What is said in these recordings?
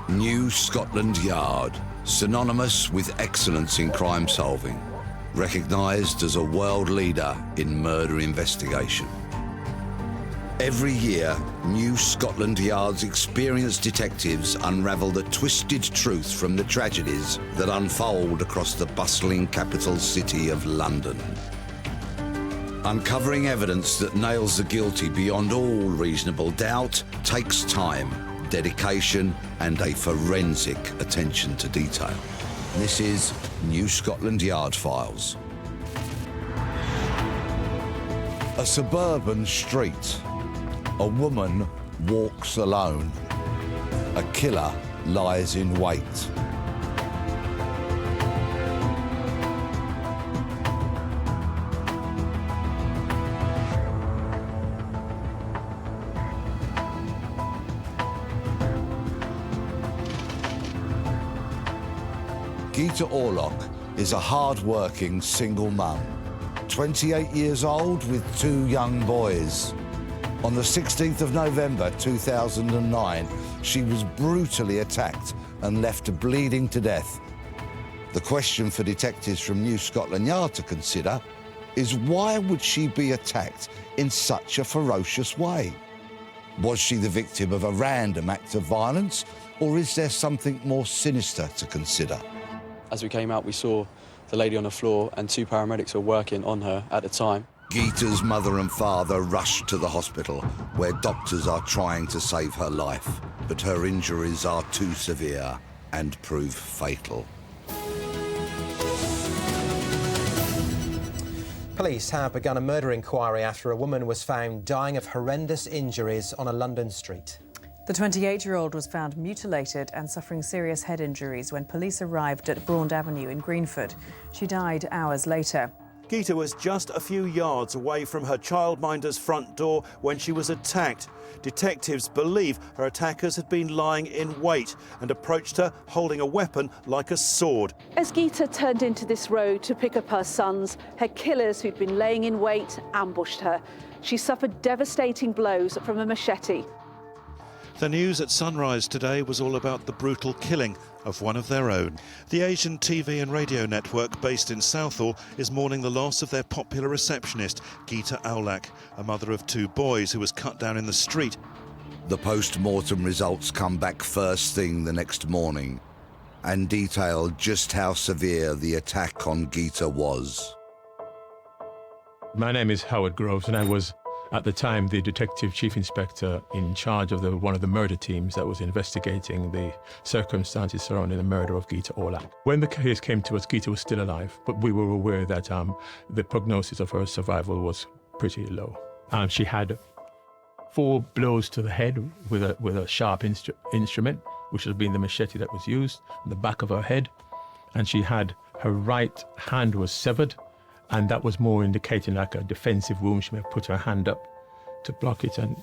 New Scotland Yard, synonymous with excellence in crime solving, recognised as a world leader in murder investigation. Every year, New Scotland Yard's experienced detectives unravel the twisted truth from the tragedies that unfold across the bustling capital city of London. Uncovering evidence that nails the guilty beyond all reasonable doubt takes time, dedication and a forensic attention to detail. This is New Scotland Yard Files. A suburban street. A woman walks alone. A killer lies in wait. Geeta Aulakh is a hard-working single mum, 28 years old with 2 young boys. On the 16th of November 2009, she was brutally attacked and left bleeding to death. The question for detectives from New Scotland Yard to consider is, why would she be attacked in such a ferocious way? Was she the victim of a random act of violence, or is there something more sinister to consider? As we came out, we saw the lady on the floor and 2 paramedics were working on her at the time. Geeta's mother and father rushed to the hospital, where doctors are trying to save her life, but her injuries are too severe and prove fatal. Police have begun a murder inquiry after a woman was found dying of horrendous injuries on a London street. The 28-year-old was found mutilated and suffering serious head injuries when police arrived at Braund Avenue in Greenford. She died hours later. Geeta was just a few yards away from her childminder's front door when she was attacked. Detectives believe her attackers had been lying in wait and approached her holding a weapon like a sword. As Geeta turned into this road to pick up her sons, her killers who'd been laying in wait ambushed her. She suffered devastating blows from a machete. The news at sunrise today was all about the brutal killing of one of their own. The Asian TV and radio network based in Southall is mourning the loss of their popular receptionist, Geeta Aulakh, a mother of 2 boys who was cut down in the street. The post-mortem results come back first thing the next morning and detail just how severe the attack on Geeta was. My name is Howard Groves, and I was at the time the detective chief inspector in charge of one of the murder teams that was investigating the circumstances surrounding the murder of Geeta Aulakh. When the case came to us, Geeta was still alive, but we were aware that the prognosis of her survival was pretty low. She had 4 blows to the head with a sharp instrument, which had been the machete that was used, on the back of her head, and she had her right hand was severed, and that was more indicating like a defensive wound. She may have put her hand up to block it, and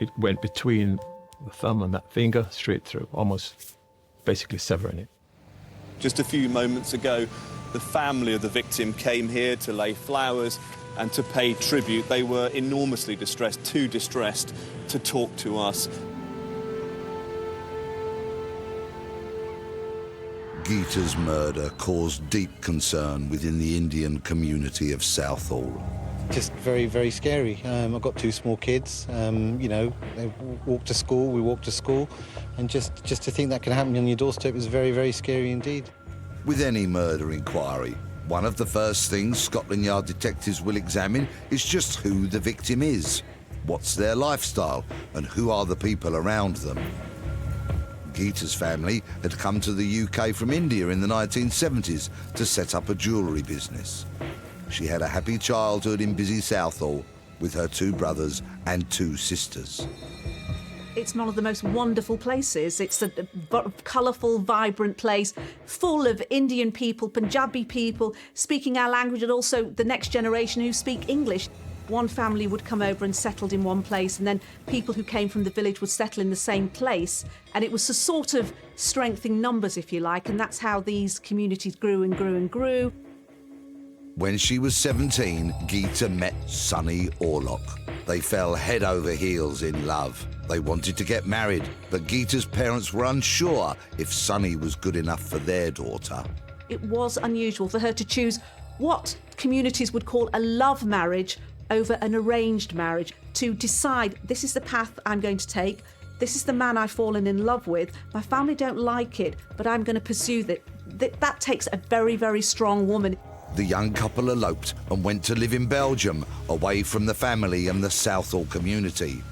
it went between the thumb and that finger straight through, almost basically severing it. Just a few moments ago, the family of the victim came here to lay flowers and to pay tribute. They were enormously distressed, too distressed to talk to us. Geeta's murder caused deep concern within the Indian community of Southall. Just very, very scary. I've got 2 small kids, you know, they walk to school, we walk to school, and just to think that can happen on your doorstep is very, very scary indeed. With any murder inquiry, one of the first things Scotland Yard detectives will examine is just who the victim is, what's their lifestyle, and who are the people around them. Geeta's family had come to the UK from India in the 1970s to set up a jewellery business. She had a happy childhood in busy Southall with her 2 brothers and 2 sisters. It's one of the most wonderful places. It's a colourful, vibrant place, full of Indian people, Punjabi people, speaking our language, and also the next generation who speak English. One family would come over and settled in one place, and then people who came from the village would settle in the same place. And it was a sort of strength in numbers, if you like, and that's how these communities grew and grew and grew. When she was 17, Geeta met Sonny Aulakh. They fell head over heels in love. They wanted to get married, but Geeta's parents were unsure if Sunny was good enough for their daughter. It was unusual for her to choose what communities would call a love marriage over an arranged marriage, to decide this is the path I'm going to take, this is the man I've fallen in love with, my family don't like it, but I'm going to pursue that. That takes a very, very strong woman. The young couple eloped and went to live in Belgium, away from the family and the Southall community.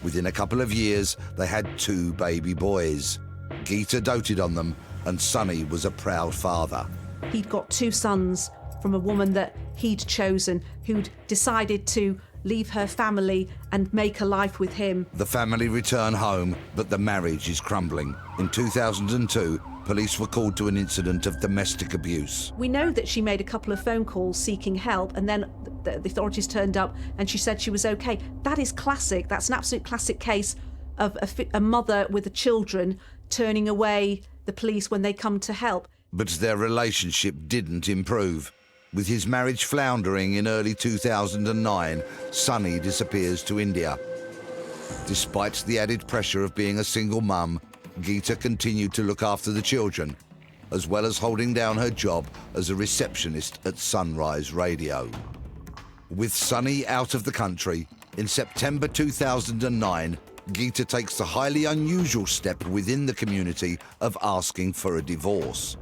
Within a couple of years, they had 2 baby boys. Geeta doted on them, and Sunny was a proud father. He'd got 2 sons from a woman that he'd chosen, who'd decided to leave her family and make a life with him. The family return home, but the marriage is crumbling. In 2002, police were called to an incident of domestic abuse. We know that she made a couple of phone calls seeking help, and then the authorities turned up and she said she was okay. That is classic. That's an absolute classic case of a mother with the children turning away the police when they come to help. But their relationship didn't improve. With his marriage floundering in early 2009, Sunny disappears to India. Despite the added pressure of being a single mum, Geeta continued to look after the children, as well as holding down her job as a receptionist at Sunrise Radio. With Sunny out of the country, in September 2009, Geeta takes the highly unusual step within the community of asking for a divorce.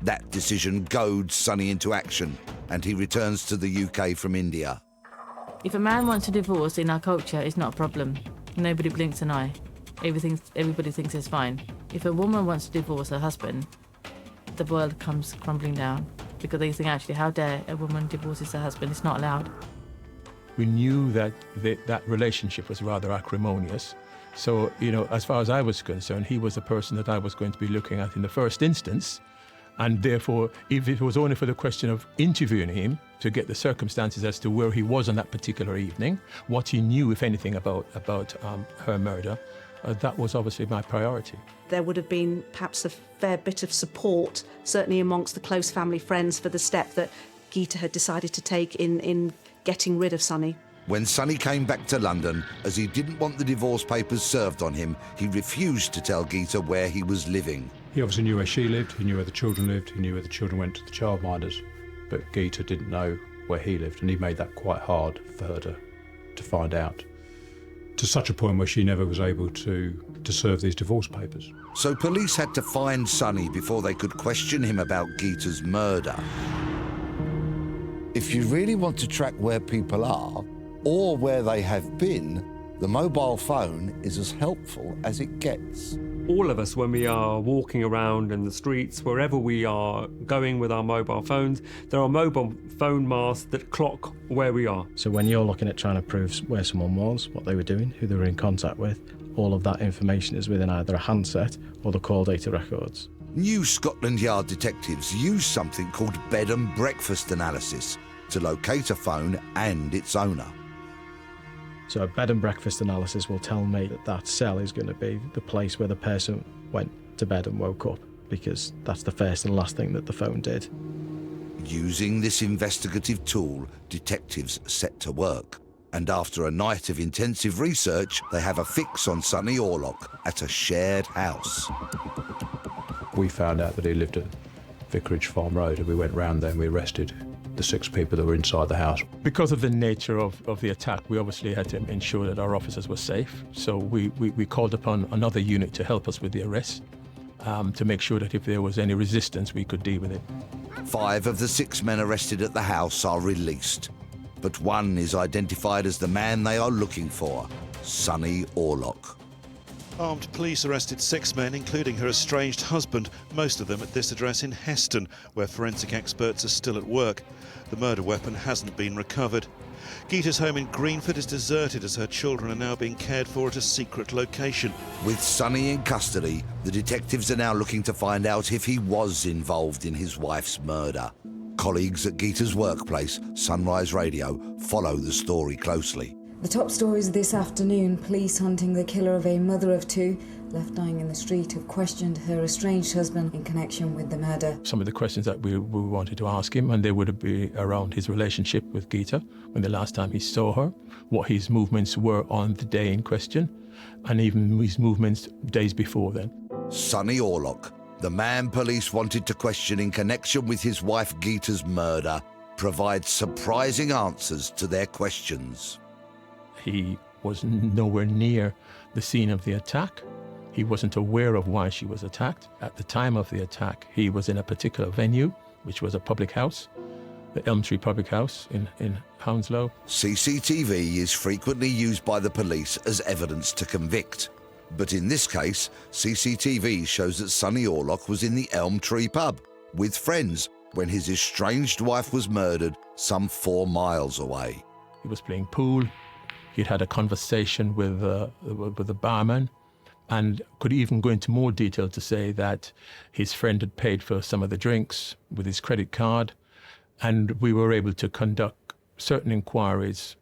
That decision goads Sunny into action, and he returns to the UK from India. If a man wants a divorce in our culture, it's not a problem. Nobody blinks an eye. Everybody thinks it's fine. If a woman wants to divorce her husband, the world comes crumbling down, because they think, actually, how dare a woman divorces her husband? It's not allowed. We knew that that relationship was rather acrimonious. So, as far as I was concerned, he was the person that I was going to be looking at in the first instance. And therefore, if it was only for the question of interviewing him to get the circumstances as to where he was on that particular evening, what he knew, if anything, about her murder, that was obviously my priority. There would have been perhaps a fair bit of support, certainly amongst the close family friends, for the step that Geeta had decided to take in getting rid of Sunny. When Sunny came back to London, as he didn't want the divorce papers served on him, he refused to tell Geeta where he was living. He obviously knew where she lived, he knew where the children lived, he knew where the children went to the childminders, but Geeta didn't know where he lived, and he made that quite hard for her to find out, to such a point where she never was able to serve these divorce papers. So police had to find Sunny before they could question him about Geeta's murder. If you really want to track where people are, or where they have been, the mobile phone is as helpful as it gets. All of us, when we are walking around in the streets, wherever we are going with our mobile phones, there are mobile phone masts that clock where we are. So when you're looking at trying to prove where someone was, what they were doing, who they were in contact with, all of that information is within either a handset or the call data records. New Scotland Yard detectives use something called bed and breakfast analysis to locate a phone and its owner. So a bed and breakfast analysis will tell me that that cell is going to be the place where the person went to bed and woke up, because that's the first and last thing that the phone did. Using this investigative tool, detectives set to work. And after a night of intensive research, they have a fix on Sunny Aulakh at a shared house. We found out that he lived at Vicarage Farm Road, and we went round there and we arrested the 6 people that were inside the house. Because of the nature of the attack, we obviously had to ensure that our officers were safe. So we called upon another unit to help us with the arrest, to make sure that if there was any resistance, we could deal with it. 5 of the 6 men arrested at the house are released, but one is identified as the man they are looking for, Sunny Aulakh. Armed police arrested 6 men, including her estranged husband, most of them at this address in Heston, where forensic experts are still at work. The murder weapon hasn't been recovered. Geeta's home in Greenford is deserted as her children are now being cared for at a secret location. With Sunny in custody, the detectives are now looking to find out if he was involved in his wife's murder. Colleagues at Geeta's workplace, Sunrise Radio, follow the story closely. The top stories this afternoon: police hunting the killer of a mother of 2 left dying in the street, have questioned her estranged husband in connection with the murder. Some of the questions that we wanted to ask him, and they would be around his relationship with Geeta, when the last time he saw her, what his movements were on the day in question, and even his movements days before then. Sonny Aulakh, the man police wanted to question in connection with his wife Geeta's murder, provides surprising answers to their questions. He was nowhere near the scene of the attack. He wasn't aware of why she was attacked. At the time of the attack, he was in a particular venue, which was a public house, the Elm Tree Public House in Hounslow. CCTV is frequently used by the police as evidence to convict. But in this case, CCTV shows that Sonny Aulakh was in the Elm Tree pub with friends when his estranged wife was murdered some 4 miles away. He was playing pool. He'd had a conversation with the barman, and could even go into more detail to say that his friend had paid for some of the drinks with his credit card, and we were able to conduct certain inquiries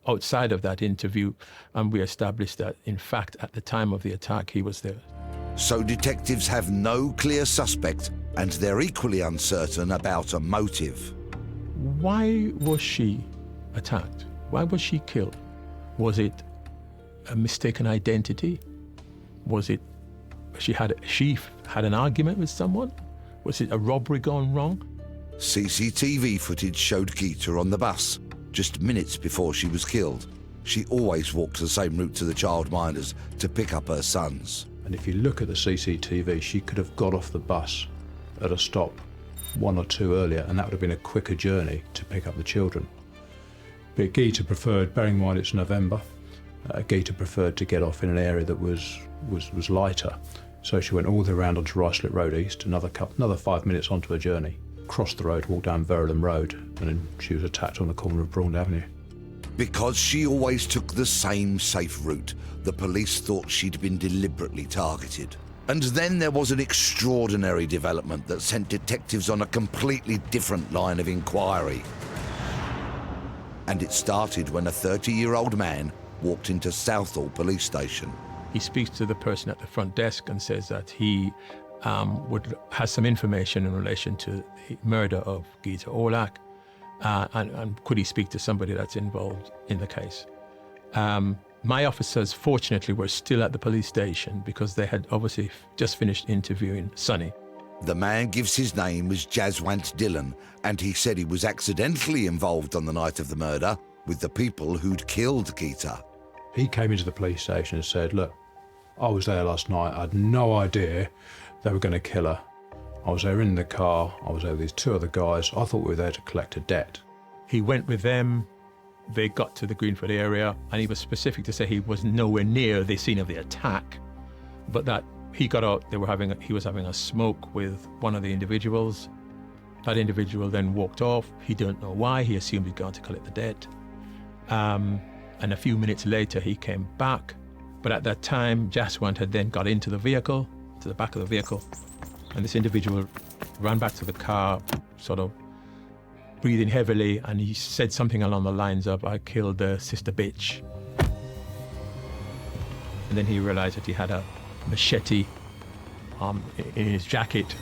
outside of that interview, and we established that, in fact, at the time of the attack, he was there. So detectives have no clear suspect, and they're equally uncertain about a motive. Why was she attacked? Why was she killed? Was it a mistaken identity? Was it she had an argument with someone? Was it a robbery gone wrong? CCTV footage showed Geeta on the bus just minutes before she was killed. She always walked the same route to the childminders to pick up her sons. And if you look at the CCTV, she could have got off the bus at a stop 1 or 2 earlier, and that would have been a quicker journey to pick up the children. But Geeta preferred, bearing in mind it's November, Geeta preferred to get off in an area that was lighter. So she went all the way around onto Ruislip Road East, another 5 minutes onto her journey, crossed the road, walked down Verulam Road, and then she was attacked on the corner of Braund Avenue. Because she always took the same safe route, the police thought she'd been deliberately targeted. And then there was an extraordinary development that sent detectives on a completely different line of inquiry. And it started when a 30-year-old man walked into Southall police station. He speaks to the person at the front desk and says that he has some information in relation to the murder of Geeta Aulakh, and could he speak to somebody that's involved in the case. My officers, fortunately, were still at the police station because they had obviously just finished interviewing Sonny. The man gives his name as Jaswant Dillon, and he said he was accidentally involved on the night of the murder with the people who'd killed Geeta. He came into the police station and said, look, I was there last night, I had no idea they were going to kill her. I was there in the car, I was there with these 2 other guys, I thought we were there to collect a debt. He went with them, they got to the Greenford area, and he was specific to say he was nowhere near the scene of the attack, but that he got out, he was having a smoke with one of the individuals. That individual then walked off. He didn't know why, he assumed he'd gone to collect the debt. And a few minutes later, he came back. But at that time, Jaswant had then got into the vehicle, to the back of the vehicle, and this individual ran back to the car, sort of breathing heavily, and he said something along the lines of, I killed the sister bitch. And then he realized that he had a machete in his jacket.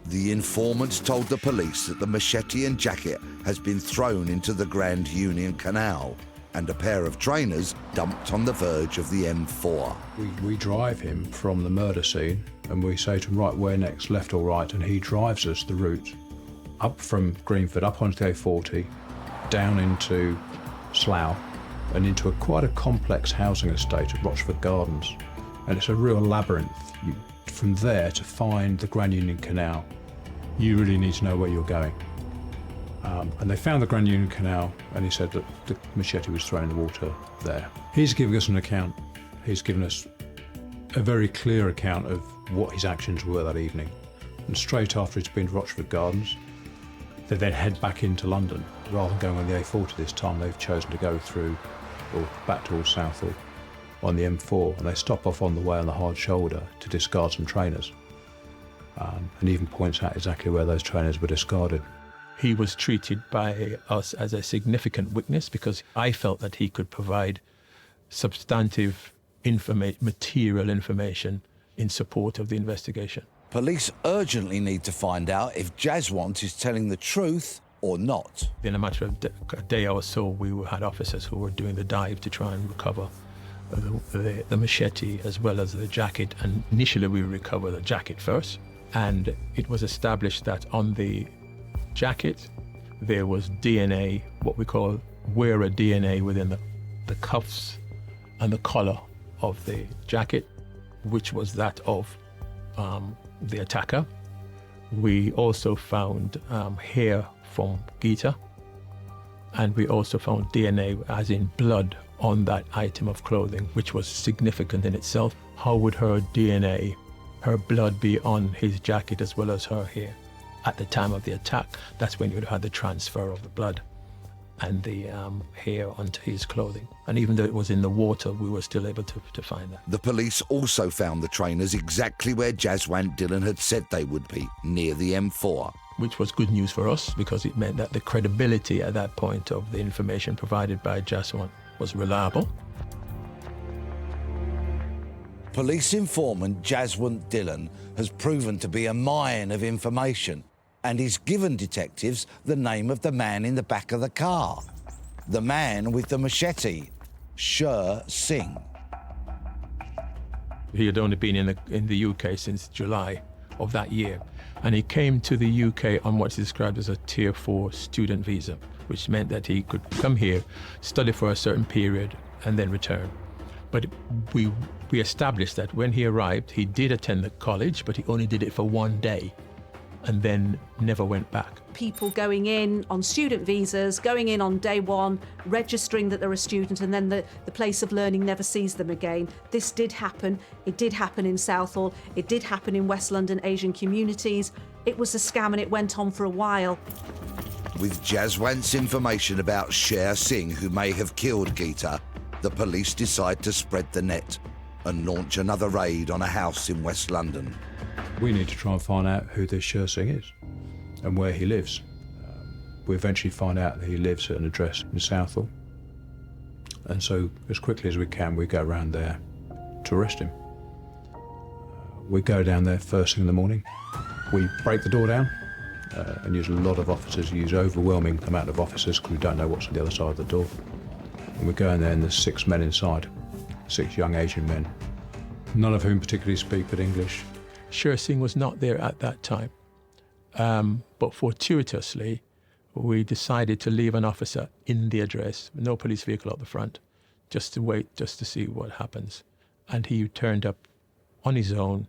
The informant told the police that the machete and jacket has been thrown into the Grand Union Canal and a pair of trainers dumped on the verge of the M4. We drive him from the murder scene and we say to him, right, where next, left or right? And he drives us the route up from Greenford, up onto the A40, down into Slough and into quite a complex housing estate at Rochford Gardens. And it's a real labyrinth. From there to find the Grand Union Canal, you really need to know where you're going. And they found the Grand Union Canal, and he said that the machete was thrown in the water there. He's giving us an account. He's given us a very clear account of what his actions were that evening. And straight after he's been to Rochford Gardens, they then head back into London. Rather than going on the A40 this time, they've chosen to go through, or back towards Southall, on the M4, and they stop off on the way on the hard shoulder to discard some trainers. And even points out exactly where those trainers were discarded. He was treated by us as a significant witness because I felt that he could provide substantive material information in support of the investigation. Police urgently need to find out if Jaswant is telling the truth or not. In a matter of a day or so, we had officers who were doing the dive to try and recover the machete as well as the jacket. And initially we recovered the jacket first. And it was established that on the jacket, there was DNA, what we call wearer DNA, within the cuffs and the collar of the jacket, which was that of the attacker. We also found hair from Geeta, and we also found DNA, as in blood, on that item of clothing, which was significant in itself. How would her DNA, her blood, be on his jacket as well as her hair? At the time of the attack, that's when you would have had the transfer of the blood and the hair onto his clothing. And even though it was in the water, we were still able to find that. The police also found the trainers exactly where Jaswant Dillon had said they would be, near the M4. Which was good news for us, because it meant that the credibility at that point of the information provided by Jaswant was reliable. Police informant Jaswant Dillon has proven to be a mine of information, and he's given detectives the name of the man in the back of the car. The man with the machete, Sher Singh. He had only been in the UK since July of that year, and he came to the UK on what's described as a Tier 4 student visa, which meant that he could come here, study for a certain period, and then return. But we established that when he arrived, he did attend the college, but he only did it for one day and then never went back. People going in on student visas, going in on day one, registering that they're a student, and then the place of learning never sees them again. This did happen. It did happen in Southall. It did happen in West London Asian communities. It was a scam, and it went on for a while. With Jaswant's information about Sher Singh, who may have killed Geeta, the police decide to spread the net and launch another raid on a house in West London. We need to try and find out who this Sher Singh is and where he lives. We eventually find out that he lives at an address in Southall. And so, as quickly as we can, we go around there to arrest him. We go down there first thing in the morning. We break the door down and use a lot of officers, use overwhelming amount of officers because we don't know what's on the other side of the door. And we go in there and there's 6 men inside, 6 young Asian men, none of whom particularly speak good English. Sher Singh was not there at that time, but fortuitously, we decided to leave an officer in the address, no police vehicle at the front, just to wait, just to see what happens. And he turned up on his own,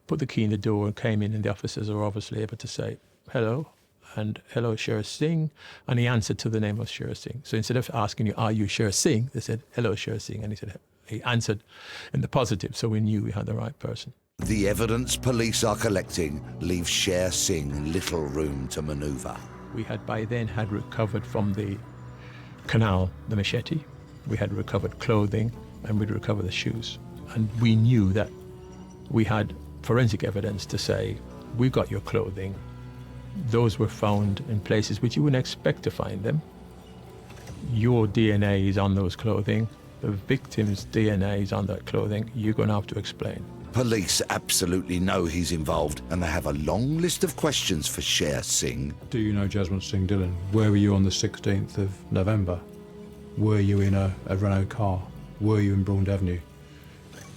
put the key in the door and came in, and the officers were obviously able to say, hello, and hello, Sher Singh, and he answered to the name of Sher Singh. So instead of asking you, are you Sher Singh, they said, hello, Sher Singh, and he answered in the positive, so we knew we had the right person. The evidence police are collecting leaves Sher Singh little room to manoeuvre. We had by then had recovered from the canal the machete, we had recovered clothing, and we'd recovered the shoes. And we knew that we had forensic evidence to say, we got your clothing. Those were found in places which you wouldn't expect to find them. Your DNA is on those clothing. The victim's DNA is on that clothing. You're going to have to explain. Police absolutely know he's involved, and they have a long list of questions for Sher Singh. Do you know Jaswant Singh Dillon? Where were you on the 16th of November? Were you in a Renault car? Were you in Braund Avenue?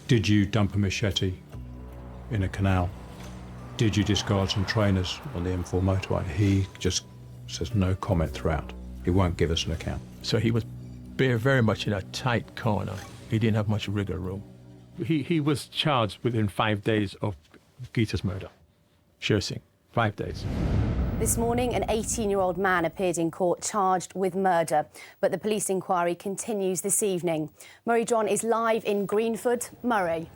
Did you dump a machete in a canal? Did you discard some trainers on the M4 motorway? He just says no comment throughout. He won't give us an account. So he was very much in a tight corner. He didn't have much wriggle room. He was charged within 5 days of Geeta's murder. Sher Singh, 5 days. This morning, an 18-year-old man appeared in court charged with murder, but the police inquiry continues this evening. Murray John is live in Greenford. Murray.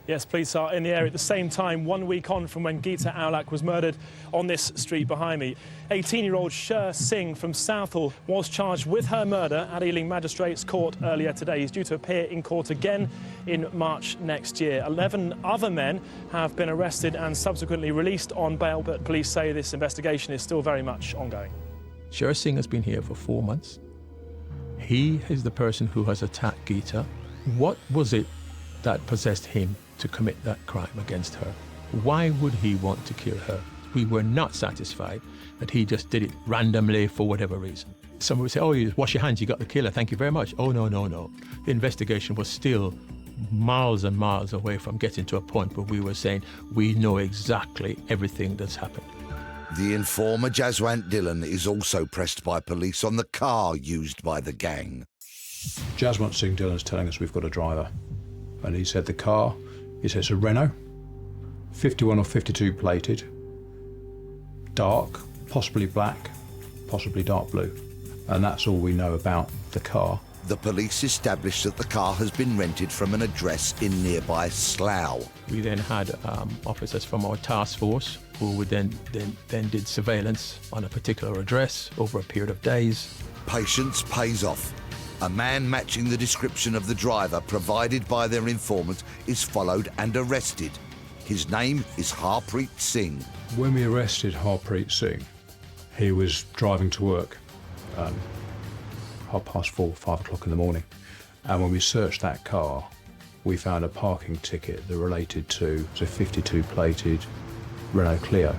Yes, police are in the area at the same time, 1 week on from when Geeta Aulakh was murdered on this street behind me. 18-year-old Sher Singh from Southall was charged with her murder at Ealing Magistrates Court earlier today. He's due to appear in court again in March next year. 11 other men have been arrested and subsequently released on bail, but police say this investigation is still very much ongoing. Sher Singh has been here for 4 months. He is the person who has attacked Geeta. What was it that possessed him to commit that crime against her? Why would he want to kill her? We were not satisfied that he just did it randomly for whatever reason. Someone would say, oh, you wash your hands, you got the killer, thank you very much. Oh, no, no, no. The investigation was still miles and miles away from getting to a point where we were saying we know exactly everything that's happened. The informer Jaswant Dillon is also pressed by police on the car used by the gang. Jaswant Singh Dillon's telling us we've got a driver. And he said the car, he says a Renault, 51 or 52 plated, dark, possibly black, possibly dark blue. And that's all we know about the car. The police established that the car has been rented from an address in nearby Slough. We then had officers from our task force who would then did surveillance on a particular address over a period of days. Patience pays off. A man matching the description of the driver provided by their informant is followed and arrested. His name is Harpreet Singh. When we arrested Harpreet Singh, he was driving to work 4:30, 5 o'clock in the morning. And when we searched that car, we found a parking ticket that related to a 52 plated Renault Clio.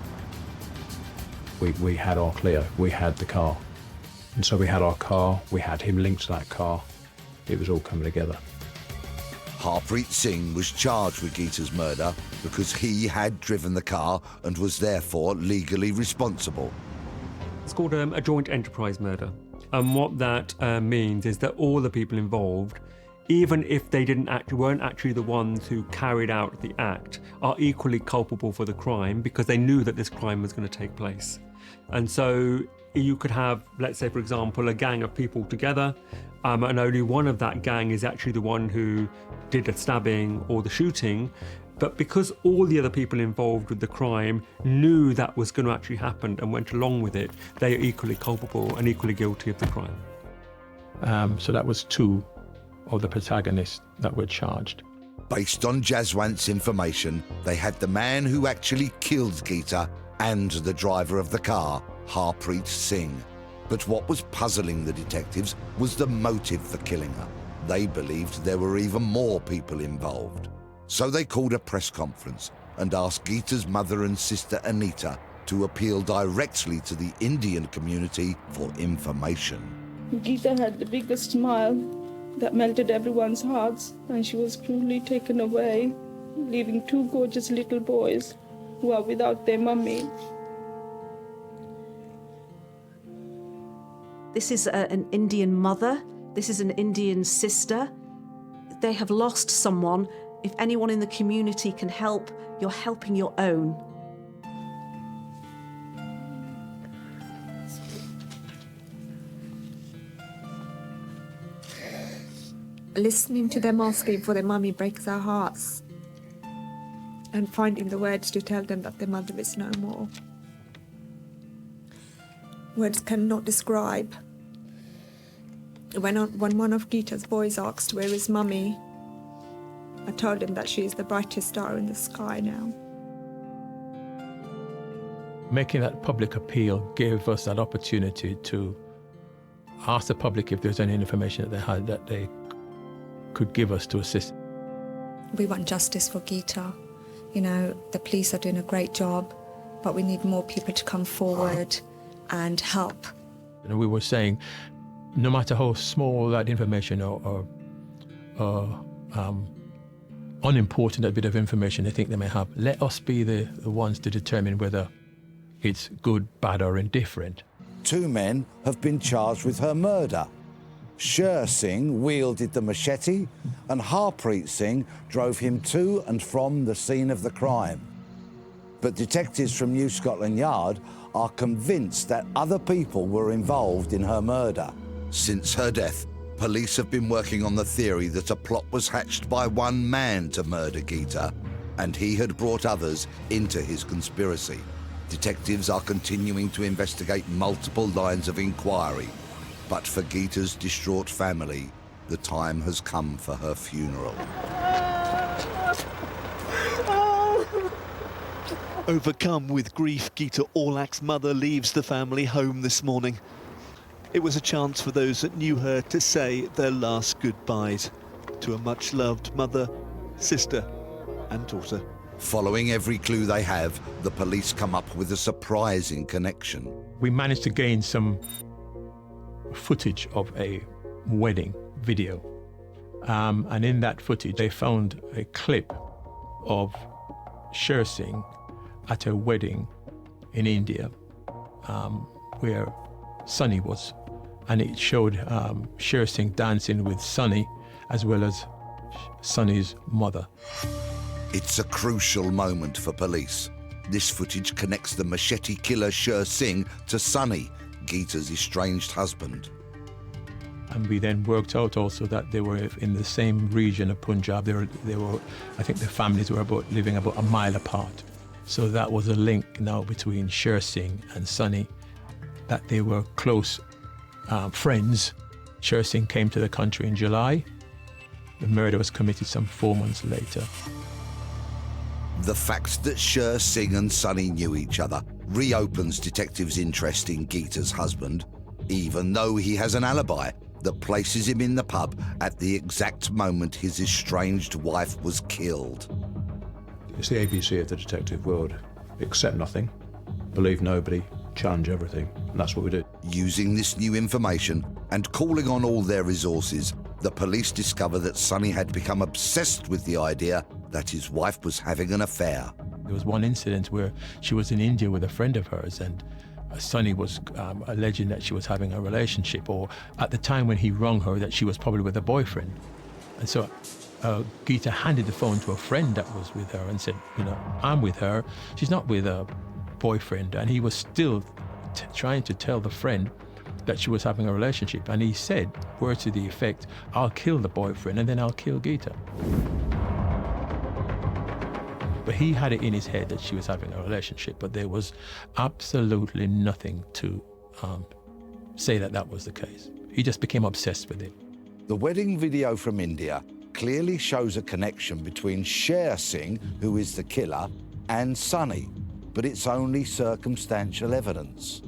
We had our Clio, we had the car. And so we had our car, we had him linked to that car. It was all coming together. Harpreet Singh was charged with Geeta's murder because he had driven the car and was therefore legally responsible. It's called a joint enterprise murder. And what that means is that all the people involved, even if they weren't actually the ones who carried out the act, are equally culpable for the crime because they knew that this crime was going to take place. And so you could have, let's say, for example, a gang of people together, and only one of that gang is actually the one who did the stabbing or the shooting. But because all the other people involved with the crime knew that was going to actually happen and went along with it, they are equally culpable and equally guilty of the crime. So that was two of the protagonists that were charged. Based on Jaswant's information, they had the man who actually killed Geeta and the driver of the car, Harpreet Singh. But what was puzzling the detectives was the motive for killing her. They believed there were even more people involved. So they called a press conference and asked Geeta's mother and sister Anita to appeal directly to the Indian community for information. Geeta had the biggest smile that melted everyone's hearts, and she was cruelly taken away, leaving two gorgeous little boys who are without their mummy. This is an Indian mother. This is an Indian sister. They have lost someone. If anyone in the community can help, you're helping your own. Listening to them asking for their mummy breaks our hearts. And finding the words to tell them that their mother is no more. Words cannot describe. When one of Geeta's boys asked where is mummy, I told him that she is the brightest star in the sky now. Making that public appeal gave us that opportunity to ask the public if there's any information that they had that they could give us to assist. We want justice for Geeta. You know, the police are doing a great job, but we need more people to come forward and help. And we were saying, no matter how small that information or unimportant a bit of information they think they may have, let us be the ones to determine whether it's good, bad or indifferent. Two men have been charged with her murder. Sher Singh wielded the machete and Harpreet Singh drove him to and from the scene of the crime. But detectives from New Scotland Yard are convinced that other people were involved in her murder. Since her death, police have been working on the theory that a plot was hatched by one man to murder Geeta, and he had brought others into his conspiracy. Detectives are continuing to investigate multiple lines of inquiry, but for Geeta's distraught family, the time has come for her funeral. Overcome with grief, Geeta Aulakh's mother leaves the family home this morning. It was a chance for those that knew her to say their last goodbyes to a much-loved mother, sister and daughter. Following every clue they have, the police come up with a surprising connection. We managed to gain some footage of a wedding video. And in that footage, they found a clip of Sher Singh at a wedding in India where Sunny was. And it showed Sher Singh dancing with Sunny as well as Sunny's mother. It's a crucial moment for police. This footage connects the machete killer Sher Singh to Sunny, Geeta's estranged husband. And we then worked out also that they were in the same region of Punjab. They were, I think their families were living about a mile apart. So that was a link now between Sher Singh and Sunny, that they were close friends. Sher Singh came to the country in July. The murder was committed some 4 months later. The fact that Sher Singh and Sunny knew each other reopens detectives' interest in Geeta's husband, even though he has an alibi that places him in the pub at the exact moment his estranged wife was killed. It's the ABC of the detective world. Accept nothing, believe nobody, challenge everything, and that's what we do. Using this new information and calling on all their resources, the police discover that Sunny had become obsessed with the idea that his wife was having an affair. There was one incident where she was in India with a friend of hers, and Sunny was alleging that she was having a relationship, or at the time when he rang her, that she was probably with a boyfriend. And so Geeta handed the phone to a friend that was with her and said, you know, I'm with her, she's not with a boyfriend. And he was still trying to tell the friend that she was having a relationship. And he said, words to the effect, I'll kill the boyfriend and then I'll kill Geeta. But he had it in his head that she was having a relationship, but there was absolutely nothing to say that that was the case. He just became obsessed with it. The wedding video from India clearly shows a connection between Sher Singh, who is the killer, and Sunny, but it's only circumstantial evidence.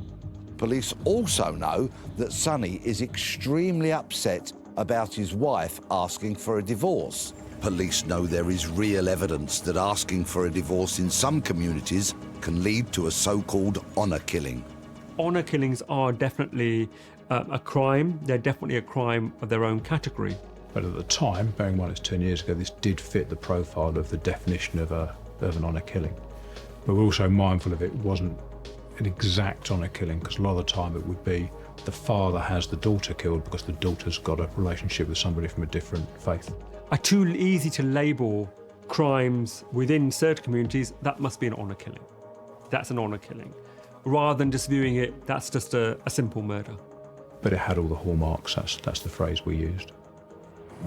Police also know that Sunny is extremely upset about his wife asking for a divorce. Police know there is real evidence that asking for a divorce in some communities can lead to a so-called honour killing. Honour killings are definitely a crime. They're definitely a crime of their own category. But at the time, bearing in mind it's 10 years ago, this did fit the profile of the definition of an honour killing. But we're also mindful of it wasn't an exact honour killing, because a lot of the time it would be the father has the daughter killed because the daughter's got a relationship with somebody from a different faith. Are too easy to label crimes within certain communities. That must be an honour killing. That's an honour killing. Rather than just viewing it, that's just a simple murder. But it had all the hallmarks, that's the phrase we used.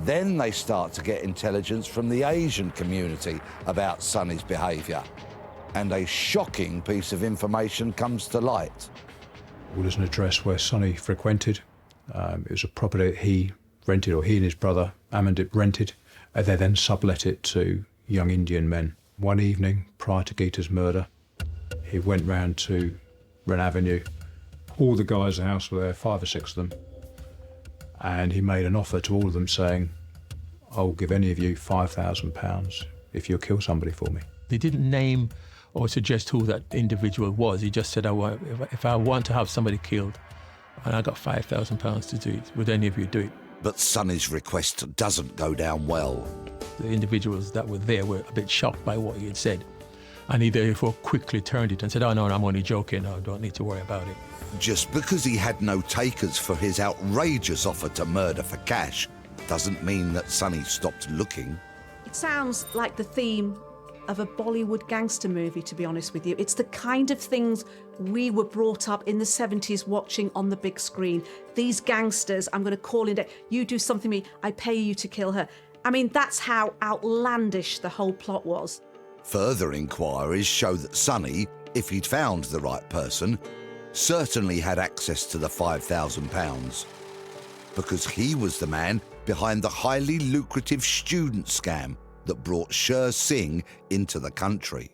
Then they start to get intelligence from the Asian community about Sunny's behaviour, and a shocking piece of information comes to light. Well, there's an address where Sunny frequented. It was a property that he rented, or he and his brother Amandip rented, and they then sublet it to young Indian men. One evening prior to Geeta's murder, he went round to Wren Avenue. All the guys in the house were there, 5 or 6 of them, and he made an offer to all of them saying, I'll give any of you £5,000 if you'll kill somebody for me. They didn't name or suggest who that individual was. He just said, if I want to have somebody killed and I got £5,000 to do it, would any of you do it? But Sunny's request doesn't go down well. The individuals that were there were a bit shocked by what he had said, and he therefore quickly turned it and said, oh no, I'm only joking, I don't need to worry about it. Just because he had no takers for his outrageous offer to murder for cash doesn't mean that Sunny stopped looking. It sounds like the theme of a Bollywood gangster movie, to be honest with you. It's the kind of things we were brought up in the 70s watching on the big screen. These gangsters, I'm going to call in, you do something to me, I pay you to kill her. I mean, that's how outlandish the whole plot was. Further inquiries show that Sunny, if he'd found the right person, certainly had access to the £5,000, because he was the man behind the highly lucrative student scam that brought Sher Singh into the country.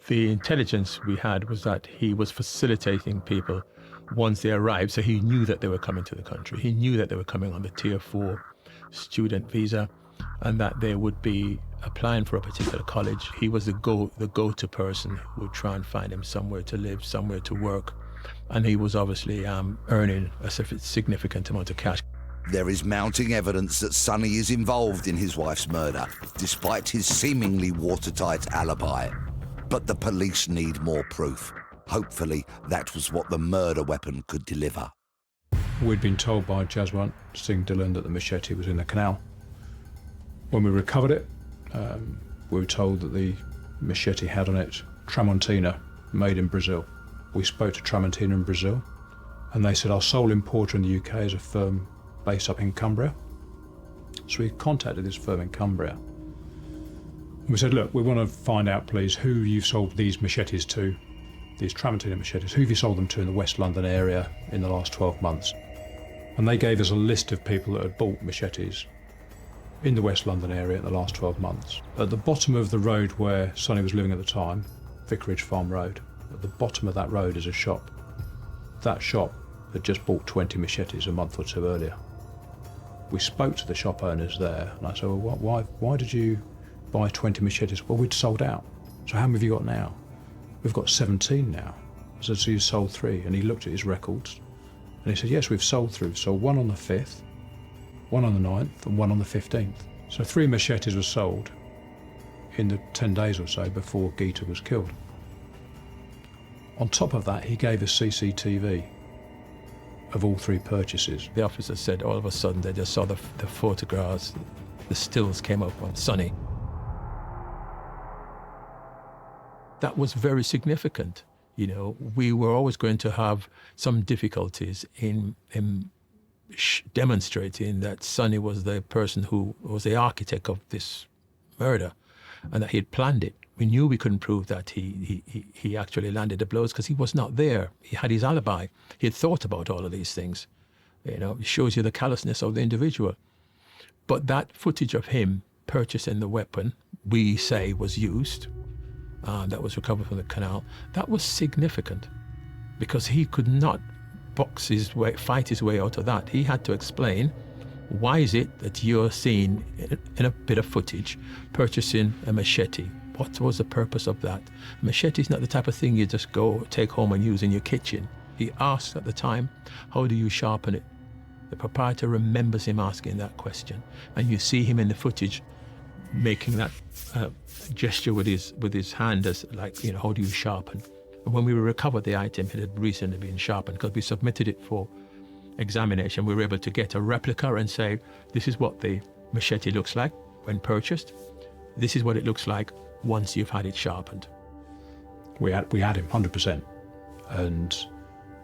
The intelligence we had was that he was facilitating people once they arrived, so he knew that they were coming to the country. He knew that they were coming on the Tier 4 student visa, and that there would be applying for a particular college. He was the go-to person who would try and find him somewhere to live, somewhere to work. And he was obviously earning a significant amount of cash. There is mounting evidence that Sonny is involved in his wife's murder, despite his seemingly watertight alibi. But the police need more proof. Hopefully, that was what the murder weapon could deliver. We'd been told by Jaswant Singh Dhillon that the machete was in the canal. When we recovered it, we were told that the machete had on it Tramontina, made in Brazil. We spoke to Tramontina in Brazil, and they said our sole importer in the UK is a firm based up in Cumbria. So we contacted this firm in Cumbria. And we said, look, we want to find out, please, who you've sold these machetes to, these Tramontina machetes, who have you sold them to in the West London area in the last 12 months? And they gave us a list of people that had bought machetes in the West London area in the last 12 months. At the bottom of the road where Sonny was living at the time, Vicarage Farm Road, at the bottom of that road is a shop. That shop had just bought 20 machetes a month or two earlier. We spoke to the shop owners there, and I said, well, why did you buy 20 machetes? Well, we'd sold out. So how many have you got now? We've got 17 now. I said, so you sold 3? And he looked at his records, and he said, yes, we've sold 3. So 1 on the 5th, 1 on the 9th, and 1 on the 15th. So 3 machetes were sold in the 10 days or so before Geeta was killed. On top of that, he gave us CCTV of all 3 purchases. The officer said all of a sudden they just saw the photographs, the stills came up on Sonny. That was very significant. You know, we were always going to have some difficulties in demonstrating that Sonny was the person who was the architect of this murder and that he had planned it. We knew we couldn't prove that he actually landed the blows because he was not there. He had his alibi. He had thought about all of these things. You know, it shows you the callousness of the individual. But that footage of him purchasing the weapon, we say was used, that was recovered from the canal, that was significant because he could not fight his way out of that. He had to explain, why is it that you're seen in a bit of footage purchasing a machete? What was the purpose of that? A machete is not the type of thing you just go take home and use in your kitchen. He asked at the time, how do you sharpen it? The proprietor remembers him asking that question. And you see him in the footage making that gesture with his hand as like, you know, how do you sharpen? And when we recovered the item, it had recently been sharpened because we submitted it for examination. We were able to get a replica and say, this is what the machete looks like when purchased. This is what it looks like once you've had it sharpened. We had him 100%, and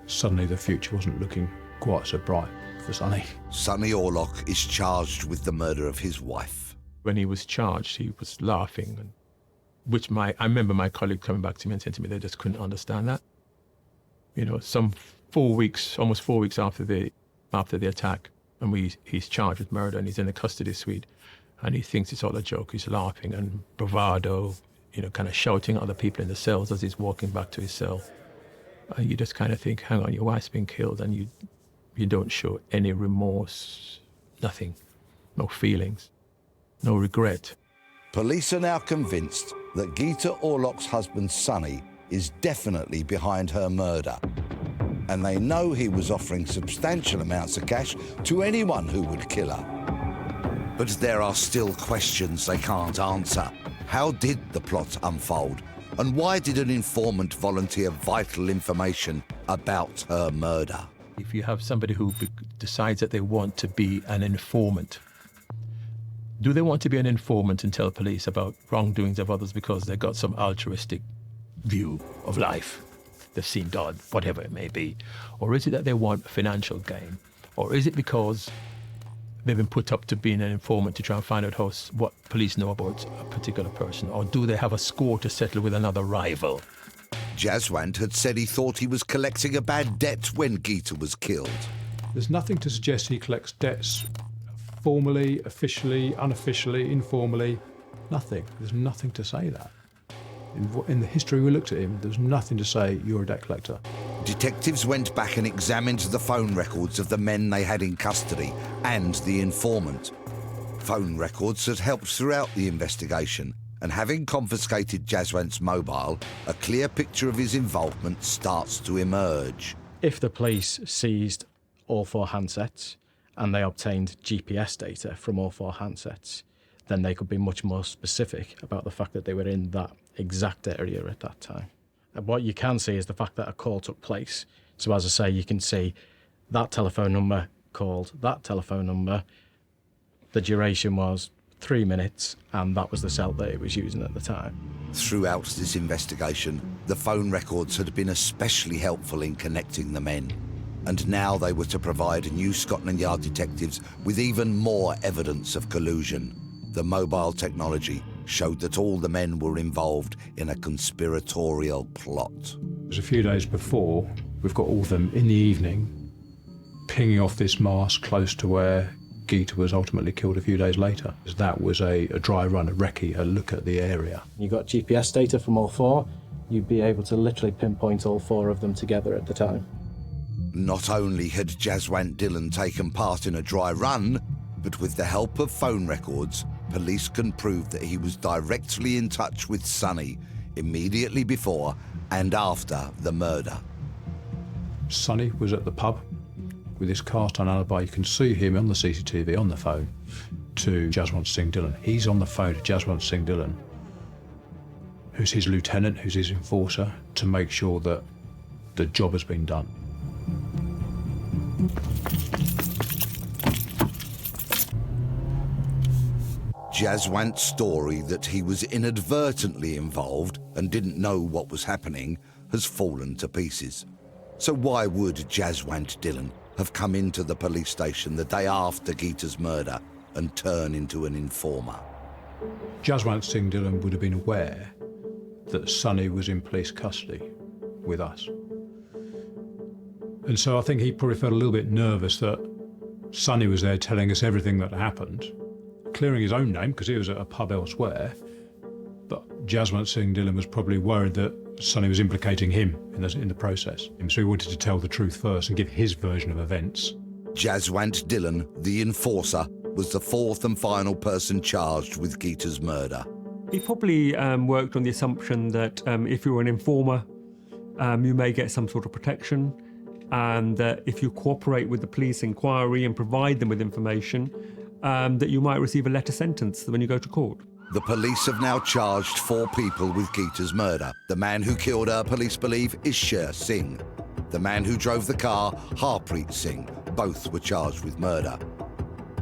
suddenly the future wasn't looking quite so bright for Sonny. Sonny Aulakh is charged with the murder of his wife. When he was charged, he was laughing, I remember my colleague coming back to me and saying to me they just couldn't understand that. You know, almost 4 weeks after the attack, and he's charged with murder and he's in the custody suite. And he thinks it's all a joke. He's laughing and bravado, you know, kind of shouting at other people in the cells as he's walking back to his cell. And you just kind of think, hang on, your wife's been killed, and you don't show any remorse, nothing, no feelings, no regret. Police are now convinced that Geeta Aulakh's husband, Sonny, is definitely behind her murder. And they know he was offering substantial amounts of cash to anyone who would kill her. But there are still questions they can't answer. How did the plot unfold? And why did an informant volunteer vital information about her murder? If you have somebody who decides that they want to be an informant, do they want to be an informant and tell police about wrongdoings of others because they got some altruistic view of life? They've seen God, whatever it may be. Or is it that they want financial gain? Or is it because they've been put up to being an informant to try and find out what police know about a particular person? Or do they have a score to settle with another rival? Jaswant had said he thought he was collecting a bad debt when Geeta was killed. There's nothing to suggest he collects debts formally, officially, unofficially, informally. Nothing. There's nothing to say that. In the history we looked at him, there's nothing to say you're a debt collector. Detectives went back and examined the phone records of the men they had in custody and the informant. Phone records had helped throughout the investigation, and having confiscated Jaswant's mobile, a clear picture of his involvement starts to emerge. If the police seized all 4 handsets and they obtained GPS data from all 4 handsets, then they could be much more specific about the fact that they were in that exact area at that time. And what you can see is the fact that a call took place. So as I say, you can see that telephone number called that telephone number. The duration was 3 minutes, and that was the cell that it was using at the time. Throughout this investigation, the phone records had been especially helpful in connecting the men. And now they were to provide New Scotland Yard detectives with even more evidence of collusion. The mobile technology showed that all the men were involved in a conspiratorial plot. It was a few days before, we've got all of them in the evening, pinging off this mast close to where Geeta was ultimately killed a few days later. That was a dry run, a recce, a look at the area. You got GPS data from all 4, you'd be able to literally pinpoint all 4 of them together at the time. Not only had Jaswant Dillon taken part in a dry run, but with the help of phone records, police can prove that he was directly in touch with Sonny immediately before and after the murder. Sonny was at the pub with his cast-on alibi. You can see him on the CCTV on the phone to Jaswant Singh Dillon. He's on the phone to Jaswant Singh Dillon, who's his lieutenant, who's his enforcer, to make sure that the job has been done. Jaswant's story that he was inadvertently involved and didn't know what was happening has fallen to pieces. So why would Jaswant Dillon have come into the police station the day after Geeta's murder and turn into an informer? Jaswant Singh Dillon would have been aware that Sonny was in police custody with us. And so I think he probably felt a little bit nervous that Sonny was there telling us everything that happened, clearing his own name because he was at a pub elsewhere. But Jaswant Singh Dillon was probably worried that Sonny was implicating him in the process. So he wanted to tell the truth first and give his version of events. Jaswant Dillon, the enforcer, was the 4th and final person charged with Geeta's murder. He probably worked on the assumption that if you're an informer, you may get some sort of protection, and that if you cooperate with the police inquiry and provide them with information, that you might receive a letter sentence when you go to court. The police have now charged 4 people with Geeta's murder. The man who killed her, police believe, is Sher Singh. The man who drove the car, Harpreet Singh. Both were charged with murder.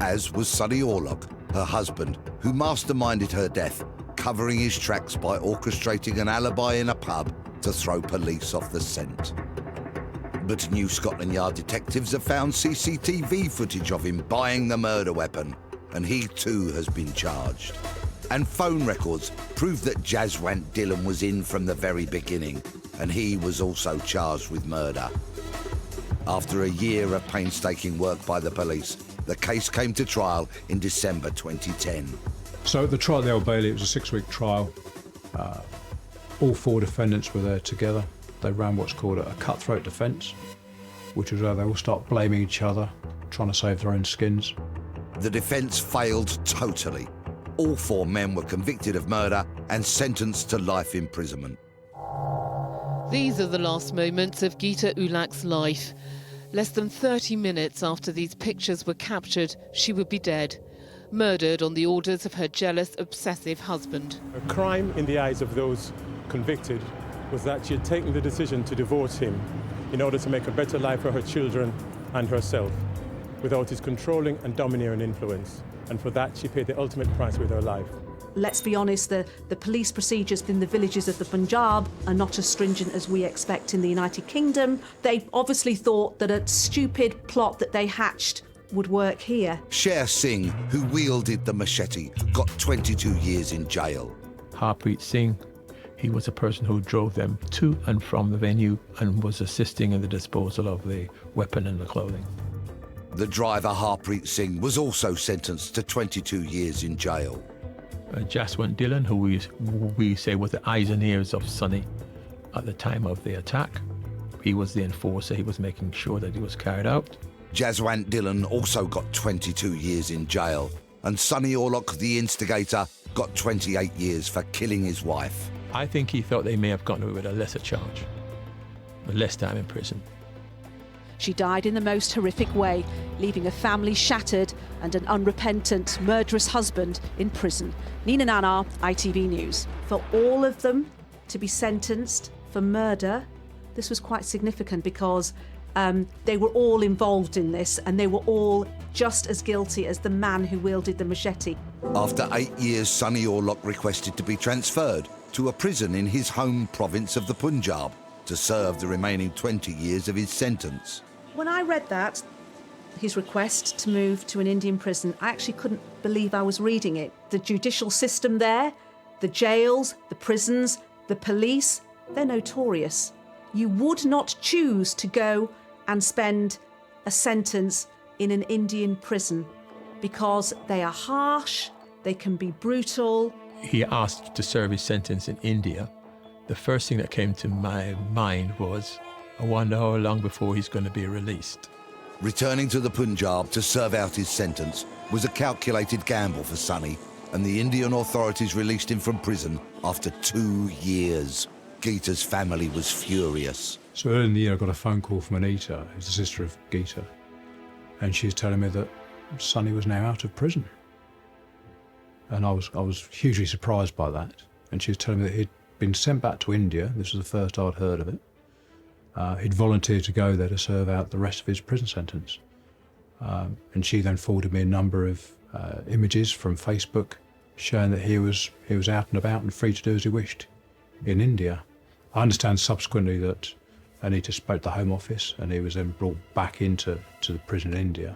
As was Sonny Aulakh, her husband, who masterminded her death, covering his tracks by orchestrating an alibi in a pub to throw police off the scent. But New Scotland Yard detectives have found CCTV footage of him buying the murder weapon, and he too has been charged. And phone records prove that Jaswant Dillon was in from the very beginning, and he was also charged with murder. After a year of painstaking work by the police, the case came to trial in December 2010. So at the trial at the Old Bailey, it was a 6-week trial. All 4 defendants were there together. They ran what's called a cutthroat defence, which is where they all start blaming each other, trying to save their own skins. The defence failed totally. All 4 men were convicted of murder and sentenced to life imprisonment. These are the last moments of Geeta Aulakh's life. Less than 30 minutes after these pictures were captured, she would be dead, murdered on the orders of her jealous, obsessive husband. A crime in the eyes of those convicted was that she had taken the decision to divorce him in order to make a better life for her children and herself, without his controlling and domineering influence. And for that, she paid the ultimate price with her life. Let's be honest, the police procedures in the villages of the Punjab are not as stringent as we expect in the United Kingdom. They obviously thought that a stupid plot that they hatched would work here. Sher Singh, who wielded the machete, got 22 years in jail. Harpreet Singh, he was a person who drove them to and from the venue and was assisting in the disposal of the weapon and the clothing. The driver, Harpreet Singh, was also sentenced to 22 years in jail. Jaswant Dillon, who we say was the eyes and ears of Sonny at the time of the attack. He was the enforcer. He was making sure that it was carried out. Jaswant Dillon also got 22 years in jail. and Sonny Aulakh, the instigator, got 28 years for killing his wife. I think he thought they may have gotten away with a lesser charge, with less time in prison. She died in the most horrific way, leaving a family shattered and an unrepentant, murderous husband in prison. Nina Nanar, ITV News. For all of them to be sentenced for murder, this was quite significant because they were all involved in this and they were all just as guilty as the man who wielded the machete. After 8 years, Sonny Aulakh requested to be transferred to a prison in his home province of the Punjab to serve the remaining 20 years of his sentence. When I read that, his request to move to an Indian prison, I actually couldn't believe I was reading it. The judicial system there, the jails, the prisons, the police, they're notorious. You would not choose to go and spend a sentence in an Indian prison because they are harsh, they can be brutal. He asked to serve his sentence in India. The first thing that came to my mind was, I wonder how long before he's going to be released. Returning to the Punjab to serve out his sentence was a calculated gamble for Sonny, and the Indian authorities released him from prison after 2 years. Geeta's family was furious. So early in the year I got a phone call from Anita, who's the sister of Geeta, and she was telling me that Sonny was now out of prison. And I was hugely surprised by that. And she was telling me that he'd been sent back to India. This was the first I'd heard of it. He'd volunteered to go there to serve out the rest of his prison sentence. And she then forwarded me a number of images from Facebook showing that he was out and about and free to do as he wished in India. I understand subsequently that Anita spoke to the Home Office and he was then brought back into the prison in India.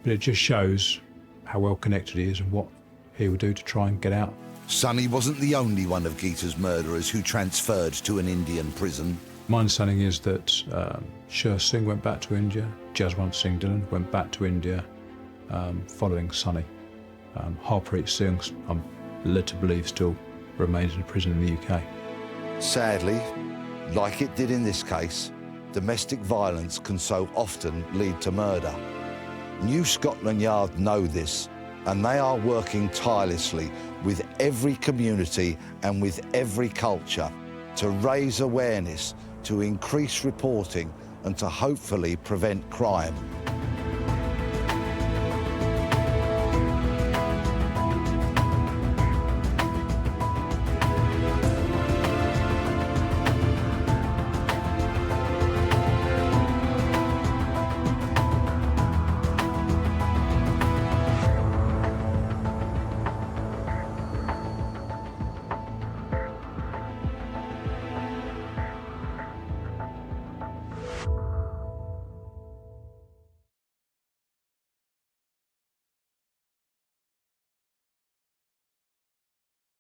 But it just shows how well connected he is and what he would do to try and get out. Sonny wasn't the only one of Geeta's murderers who transferred to an Indian prison. My understanding is that Sher Singh went back to India, Jaswant Singh Dhillon went back to India following Sonny. Harpreet Singh, I'm led to believe, still remains in prison in the UK. Sadly, like it did in this case, domestic violence can so often lead to murder. New Scotland Yard know this, and they are working tirelessly with every community and with every culture to raise awareness, to increase reporting and to hopefully prevent crime.